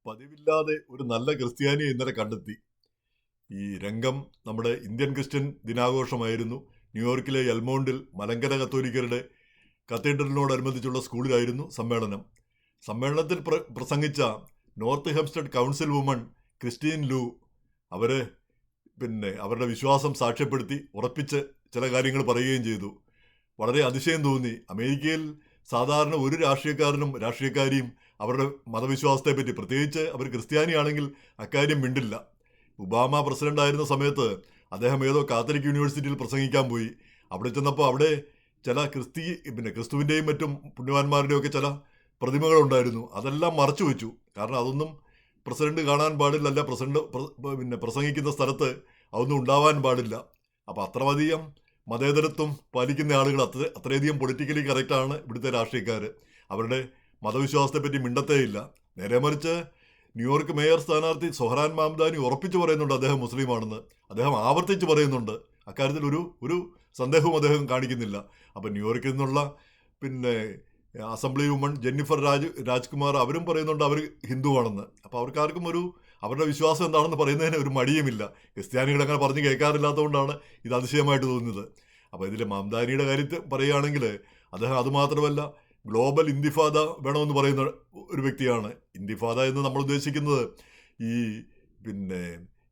പതിവില്ലാതെ ഒരു നല്ല ക്രിസ്ത്യാനിയെ ഇന്നലെ കണ്ടെത്തി. ഈ രംഗം നമ്മുടെ ഇന്ത്യൻ ക്രിസ്ത്യൻ ദിനാഘോഷമായിരുന്നു. ന്യൂയോർക്കിലെ എൽമോണ്ടിൽ മലങ്കര കത്തോലിക്കരുടെ കത്തീഡ്രലിനോടനുബന്ധിച്ചുള്ള സ്കൂളിലായിരുന്നു സമ്മേളനം. സമ്മേളനത്തിൽ പ്രസംഗിച്ച നോർത്ത് ഹെംസ്റ്റഡ് കൗൺസിൽ വുമൺ ക്രിസ്റ്റീൻ ലൂ അവർ അവരുടെ വിശ്വാസം സാക്ഷ്യപ്പെടുത്തി ഉറപ്പിച്ച് ചില കാര്യങ്ങൾ പറയുകയും ചെയ്തു. വളരെ അതിശയം തോന്നി. അമേരിക്കയിൽ സാധാരണ ഒരു രാഷ്ട്രീയക്കാരിയും അവരുടെ മതവിശ്വാസത്തെപ്പറ്റി, പ്രത്യേകിച്ച് അവർ ക്രിസ്ത്യാനിയാണെങ്കിൽ അക്കാര്യം മിണ്ടില്ല. ഒബാമ പ്രസിഡൻ്റായിരുന്ന സമയത്ത് അദ്ദേഹം ഏതോ കാത്തലിക് യൂണിവേഴ്സിറ്റിയിൽ പ്രസംഗിക്കാൻ പോയി. അവിടെ ചെന്നപ്പോൾ അവിടെ ചില ക്രിസ്തുവിൻ്റെയും മറ്റും പുണ്യവാന്മാരുടെയും ഒക്കെ ചില പ്രതിമകളുണ്ടായിരുന്നു. അതെല്ലാം മറച്ചു വെച്ചു. കാരണം അതൊന്നും പ്രസിഡന്റ് കാണാൻ പാടില്ല, പ്രസിഡന്റ് പ്രസംഗിക്കുന്ന സ്ഥലത്ത് അതൊന്നും ഉണ്ടാവാൻ പാടില്ല. അപ്പോൾ അത്രയധികം മതേതരത്വം പാലിക്കുന്ന ആളുകൾ, അത്രയധികം പൊളിറ്റിക്കലി കറക്റ്റാണ് ഇവിടുത്തെ രാഷ്ട്രീയക്കാർ. അവരുടെ മതവിശ്വാസത്തെപ്പറ്റി മിണ്ടത്തേയില്ല. നേരെ മറിച്ച് ന്യൂയോർക്ക് മേയർ സ്ഥാനാർത്ഥി സൊഹ്റാൻ മാംദാനി ഉറപ്പിച്ചു പറയുന്നുണ്ട് അദ്ദേഹം മുസ്ലിമാണെന്ന്. അദ്ദേഹം ആവർത്തിച്ച് പറയുന്നുണ്ട്. അക്കാര്യത്തിൽ ഒരു സന്ദേഹവും അദ്ദേഹം കാണിക്കുന്നില്ല. അപ്പം ന്യൂയോർക്കിൽ നിന്നുള്ള അസംബ്ലി വുമൺ ജെന്നിഫർ രാജ്കുമാർ അവരും പറയുന്നുണ്ട് അവർ ഹിന്ദുവാണെന്ന്. അപ്പോൾ അവർക്കാർക്കും അവരുടെ വിശ്വാസം എന്താണെന്ന് പറയുന്നതിന് ഒരു മടിയുമില്ല. ക്രിസ്ത്യാനികൾ അങ്ങനെ പറഞ്ഞ് കേൾക്കാറില്ലാത്തതുകൊണ്ടാണ് ഇത് അതിശയമായിട്ട് തോന്നുന്നത്. അപ്പോൾ ഇതിൽ മാംദാനിയുടെ കാര്യത്തിൽ പറയുകയാണെങ്കിൽ അദ്ദേഹം അതുമാത്രമല്ല, ഗ്ലോബൽ ഇന്തിഫാദ വേണമെന്ന് പറയുന്ന ഒരു വ്യക്തിയാണ്. ഇന്തിഫാദ എന്ന് നമ്മൾ ഉദ്ദേശിക്കുന്നത് ഈ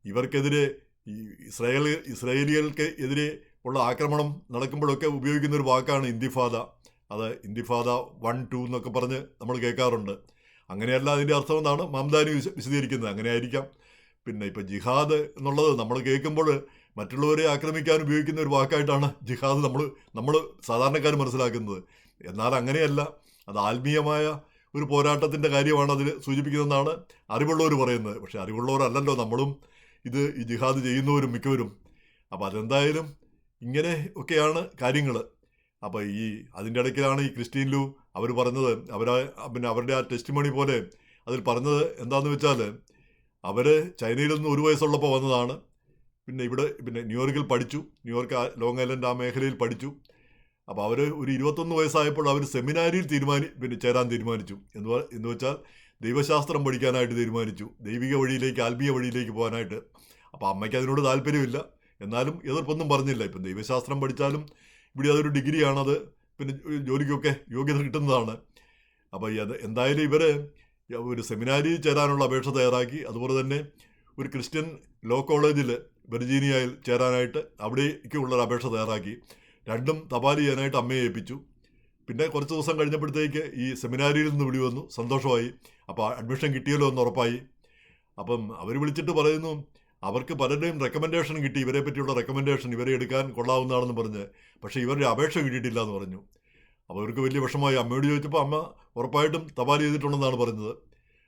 ഇവർക്കെതിരെ ഈ ഇസ്രായേലികൾക്ക് എതിരെ ഉള്ള ആക്രമണം നടക്കുമ്പോഴൊക്കെ ഉപയോഗിക്കുന്ന ഒരു വാക്കാണ് ഇന്തിഫാദ. അത് ഇന്തിഫാദ 1, 2 എന്നൊക്കെ പറഞ്ഞ് നമ്മൾ കേൾക്കാറുണ്ട്. അങ്ങനെയല്ല അതിൻ്റെ അർത്ഥം എന്നാണ് മാംദാനി വിശദീകരിക്കുന്നത്. അങ്ങനെ ആയിരിക്കാം. ഇപ്പോൾ ജിഹാദ് എന്നുള്ളത് നമ്മൾ കേൾക്കുമ്പോൾ മറ്റുള്ളവരെ ആക്രമിക്കാൻ ഉപയോഗിക്കുന്ന ഒരു വാക്കായിട്ടാണ് ജിഹാദ് നമ്മൾ സാധാരണക്കാർ മനസ്സിലാക്കുന്നത്. എന്നാൽ അങ്ങനെയല്ല, അത് ആത്മീയമായ ഒരു പോരാട്ടത്തിൻ്റെ കാര്യമാണ് അതിൽ സൂചിപ്പിക്കുന്നതെന്നാണ് അറിവുള്ളവർ പറയുന്നത്. പക്ഷേ അറിവുള്ളവരല്ലല്ലോ നമ്മളും ഈ ജിഹാദ് ചെയ്യുന്നവരും മിക്കവരും. അപ്പോൾ അതെന്തായാലും ഇങ്ങനെ ഒക്കെയാണ് കാര്യങ്ങൾ. അപ്പോൾ അതിൻ്റെ ഇടയ്ക്കിലാണ് ഈ ക്രിസ്റ്റീൻ ലൂ അവർ പറഞ്ഞത്, അവരുടെ ആ ടെസ്റ്റിമണി പോലെ അതിൽ പറഞ്ഞത് എന്താണെന്ന് വെച്ചാൽ, അവർ ചൈനയിൽ നിന്ന് 1 വയസ്സുള്ളപ്പോൾ വന്നതാണ്. ഇവിടെ ന്യൂയോർക്കിൽ പഠിച്ചു. ന്യൂയോർക്ക് ലോങ് ഐലൻഡ് ആ മേഖലയിൽ പഠിച്ചു. അപ്പോൾ അവർ ഒരു 21 വയസ്സായപ്പോൾ അവർ സെമിനാരിയിൽ ചേരാൻ തീരുമാനിച്ചു. എന്ന് വെച്ചാൽ ദൈവശാസ്ത്രം പഠിക്കാനായിട്ട് തീരുമാനിച്ചു, ദൈവിക വഴിയിലേക്ക്, ആത്മീയ വഴിയിലേക്ക് പോകാനായിട്ട്. അപ്പോൾ അമ്മയ്ക്ക് അതിനോട് താല്പര്യമില്ല, എന്നാലും എതിർപ്പൊന്നും പറഞ്ഞില്ല. ഇപ്പം ദൈവശാസ്ത്രം പഠിച്ചാലും ഇവിടെ അതൊരു ഡിഗ്രിയാണത്, ജോലിക്കൊക്കെ യോഗ്യത കിട്ടുന്നതാണ്. അപ്പോൾ എന്തായാലും ഇവർ ഒരു സെമിനാരിയിൽ ചേരാനുള്ള അപേക്ഷ തയ്യാറാക്കി. അതുപോലെ തന്നെ ഒരു ക്രിസ്ത്യൻ ലോ കോളേജിൽ വെർജീനിയയിൽ ചേരാനായിട്ട് അവിടേക്കുള്ളൊരു അപേക്ഷ തയ്യാറാക്കി. രണ്ടും തപാൽ ചെയ്യാനായിട്ട് അമ്മയെ ഏൽപ്പിച്ചു. പിന്നെ കുറച്ച് ദിവസം കഴിഞ്ഞപ്പോഴത്തേക്ക് ഈ സെമിനാരിയിൽ നിന്ന് വിളി വന്നു. സന്തോഷമായി. അപ്പോൾ അഡ്മിഷൻ കിട്ടിയല്ലോ എന്ന് ഉറപ്പായി. അപ്പം അവർ വിളിച്ചിട്ട് പറയുന്നു, അവർക്ക് പലരുടെയും റെക്കമെൻഡേഷൻ കിട്ടി, ഇവരെ പറ്റിയുള്ള റെക്കമെൻഡേഷൻ ഇവരെ എടുക്കാൻ കൊള്ളാവുന്നതാണെന്ന് പറഞ്ഞ്. പക്ഷേ ഇവരുടെ അപേക്ഷ കിട്ടിയിട്ടില്ല എന്ന് പറഞ്ഞു. അപ്പോൾ അവർക്ക് വലിയ വിഷമമായി. അമ്മയോട് ചോദിച്ചപ്പോൾ അമ്മ ഉറപ്പായിട്ടും തപാൽ ചെയ്തിട്ടുണ്ടെന്നാണ് പറഞ്ഞത്.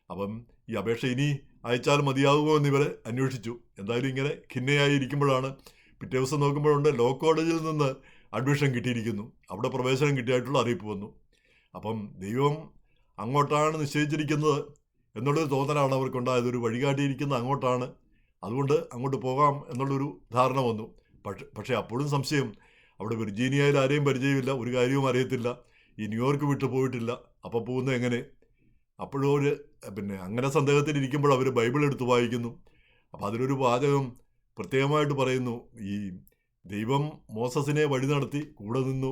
അപ്പം ഈ അപേക്ഷ ഇനി അയച്ചാൽ മതിയാകുമോ എന്ന് ഇവരെ അന്വേഷിച്ചു. എന്തായാലും ഇങ്ങനെ ഖിന്നയായി ഇരിക്കുമ്പോഴാണ് പിറ്റേ ദിവസം നോക്കുമ്പോഴുണ്ട് ലോ കോളേജിൽ നിന്ന് അഡ്മിഷൻ കിട്ടിയിരിക്കുന്നു. അവിടെ പ്രവേശനം കിട്ടിയായിട്ടുള്ള അറിയിപ്പ് വന്നു. അപ്പം ദൈവം അങ്ങോട്ടാണ് നിശ്ചയിച്ചിരിക്കുന്നത് എന്നുള്ളൊരു തോന്നലാണ് അവർക്കുണ്ടായത്. ഒരു വഴികാട്ടിയിരിക്കുന്ന അങ്ങോട്ടാണ്, അതുകൊണ്ട് അങ്ങോട്ട് പോകാം എന്നുള്ളൊരു ധാരണ വന്നു. പക്ഷേ അപ്പോഴും സംശയം. അവിടെ വിർജീനിയയിൽ ആരെയും പരിചയമില്ല, ഒരു കാര്യവും അറിയത്തില്ല, ഈ ന്യൂയോർക്ക് വിട്ടു പോയിട്ടില്ല. അപ്പോൾ പോകുന്നത് എങ്ങനെ? അപ്പോഴും ഒരു അങ്ങനെ സന്ദേഹത്തിലിരിക്കുമ്പോൾ അവർ ബൈബിൾ എടുത്ത് വായിക്കുന്നു. അപ്പോൾ അതിലൊരു വാചകം പ്രത്യേകമായിട്ട് പറയുന്നു, ഈ ദൈവം മോസസിനെ വഴി നടത്തി കൂടെ നിന്നു,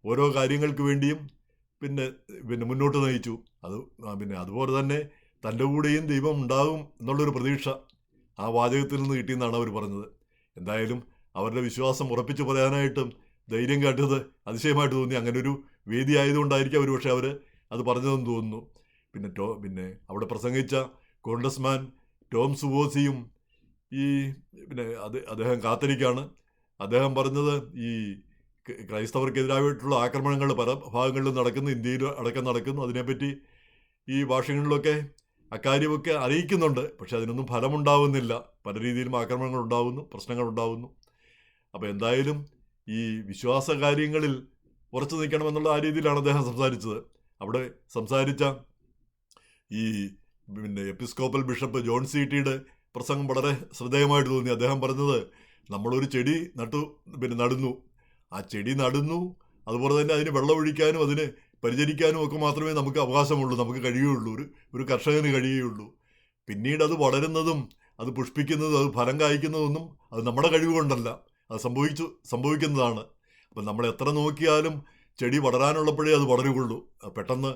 ഓരോ കാര്യങ്ങൾക്ക് വേണ്ടിയും മുന്നോട്ട് നയിച്ചു. അതുപോലെ തന്നെ തൻ്റെ കൂടെയും ദൈവം ഉണ്ടാകും എന്നുള്ളൊരു പ്രതീക്ഷ ആ വാചകത്തിൽ നിന്ന് കിട്ടിയെന്നാണ് അവർ പറഞ്ഞത്. എന്തായാലും അവരുടെ വിശ്വാസം ഉറപ്പിച്ച് പറയാനായിട്ടും ധൈര്യം കാട്ടിയത് അതിശയമായിട്ട് തോന്നി. അങ്ങനെ ഒരു വേദി ആയതുകൊണ്ടായിരിക്കും അവർ പക്ഷേ അവർ അത് പറഞ്ഞതെന്ന് തോന്നുന്നു. അവിടെ പ്രസംഗിച്ച കോൺഗ്രസ്മാൻ ടോം സുവോസിയും അദ്ദേഹം കാത്തലിക്കാണ്. അദ്ദേഹം പറഞ്ഞത് ഈ ക്രൈസ്തവർക്കെതിരായിട്ടുള്ള ആക്രമണങ്ങൾ പല ഭാഗങ്ങളിലും നടക്കുന്നു, ഇന്ത്യയിൽ അടക്കം നടക്കുന്നു. അതിനെപ്പറ്റി ഈ ഭാഷകളിലൊക്കെ അക്കാര്യമൊക്കെ അറിയിക്കുന്നുണ്ട്. പക്ഷെ അതിനൊന്നും ഫലമുണ്ടാവുന്നില്ല. പല രീതിയിലും ആക്രമണങ്ങൾ ഉണ്ടാകുന്നു, പ്രശ്നങ്ങൾ ഉണ്ടാകുന്നു. അപ്പോൾ എന്തായാലും ഈ വിശ്വാസ കാര്യങ്ങളിൽ ഉറച്ചു നിൽക്കണമെന്നുള്ള ആ രീതിയിലാണ് അദ്ദേഹം സംസാരിച്ചത്. അവിടെ സംസാരിച്ച ഈ എപ്പിസ്കോപ്പൽ ബിഷപ്പ് ജോൺ സി.ടിയുടെ പ്രസംഗം വളരെ ശ്രദ്ധേയമായിട്ട് തോന്നി. അദ്ദേഹം പറഞ്ഞത്, നമ്മളൊരു ചെടി നടുന്നു, ആ ചെടി നടുന്നു, അതുപോലെ തന്നെ അതിന് വെള്ളമൊഴിക്കാനും അതിന് പരിചരിക്കാനും ഒക്കെ മാത്രമേ നമുക്ക് അവകാശമുള്ളൂ, നമുക്ക് കഴിയുകയുള്ളൂ, ഒരു കർഷകന് കഴിയുകയുള്ളൂ. പിന്നീട് അത് വളരുന്നതും അത് പുഷ്പിക്കുന്നതും അത് ഫലം കായ്ക്കുന്നതൊന്നും അത് നമ്മുടെ കഴിവ് കൊണ്ടല്ല, അത് സംഭവിക്കുന്നതാണ്. അപ്പം നമ്മൾ എത്ര നോക്കിയാലും ചെടി വളരാനുള്ളപ്പോഴേ അത് വളരുകയുള്ളൂ. പെട്ടെന്ന്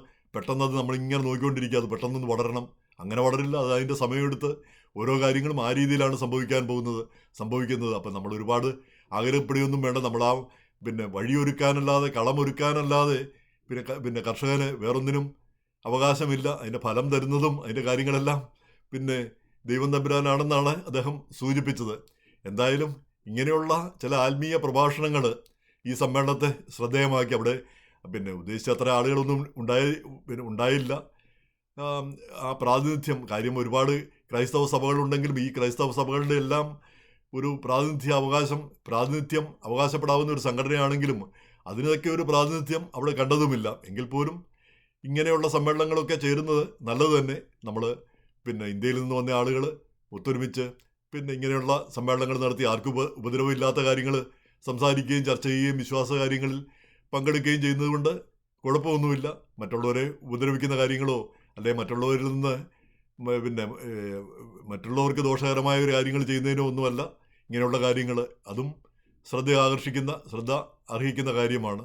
അത് നമ്മളിങ്ങനെ നോക്കിക്കൊണ്ടിരിക്കുക, അത് പെട്ടെന്ന് വളരണം, അങ്ങനെ വളരില്ല. അത് അതിൻ്റെ സമയമെടുത്ത് ഓരോ കാര്യങ്ങളും ആ രീതിയിലാണ് സംഭവിക്കുന്നത്. അപ്പം നമ്മൾ ഒരുപാട് ആഗ്രഹപ്പെടുകയൊന്നും വേണ്ട. നമ്മൾ വഴിയൊരുക്കാനല്ലാതെ, കളമൊരുക്കാനല്ലാതെ പിന്നെ കർഷകന് വേറൊന്നിനും അവകാശമില്ല. അതിൻ്റെ ഫലം തരുന്നതും അതിൻ്റെ കാര്യങ്ങളെല്ലാം ദൈവം തമ്പുരാനാണെന്നാണ് അദ്ദേഹം സൂചിപ്പിച്ചത്. എന്തായാലും ഇങ്ങനെയുള്ള ചില ആത്മീയ പ്രഭാഷണങ്ങൾ ഈ സമ്മേളനത്തെ ശ്രദ്ധേയമാക്കി. അവിടെ ഉദ്ദേശിച്ച അത്ര ആളുകളൊന്നും ഉണ്ടായില്ല. ആ പ്രാതിനിധ്യം കാര്യം, ഒരുപാട് ക്രൈസ്തവ സഭകളുണ്ടെങ്കിലും ഈ ക്രൈസ്തവ സഭകളുടെ എല്ലാം ഒരു പ്രാതിനിധ്യം അവകാശപ്പെടാവുന്ന ഒരു സംഘടനയാണെങ്കിലും അതിനൊക്കെ ഒരു പ്രാതിനിധ്യം അവിടെ കണ്ടതുമില്ല. എങ്കിൽ പോലും ഇങ്ങനെയുള്ള സമ്മേളനങ്ങളൊക്കെ ചേരുന്നത് നല്ലത് തന്നെ. നമ്മൾ ഇന്ത്യയിൽ നിന്ന് വന്ന ആളുകൾ ഒത്തൊരുമിച്ച് ഇങ്ങനെയുള്ള സമ്മേളനങ്ങൾ നടത്തി ആർക്കും ഉപദ്രവമില്ലാത്ത കാര്യങ്ങൾ സംസാരിക്കുകയും ചർച്ച ചെയ്യുകയും വിശ്വാസ കാര്യങ്ങളിൽ പങ്കെടുക്കുകയും ചെയ്യുന്നത് കൊണ്ട് കുഴപ്പമൊന്നുമില്ല. മറ്റുള്ളവരെ ഉപദ്രവിക്കുന്ന കാര്യങ്ങളോ അല്ലെങ്കിൽ മറ്റുള്ളവരിൽ നിന്ന് മറ്റുള്ളവർക്ക് ദോഷകരമായ ഒരു കാര്യങ്ങൾ ചെയ്യുന്നതിനോ ഒന്നുമല്ല ഇങ്ങനെയുള്ള കാര്യങ്ങൾ. അതും ശ്രദ്ധ അർഹിക്കുന്ന കാര്യമാണ്.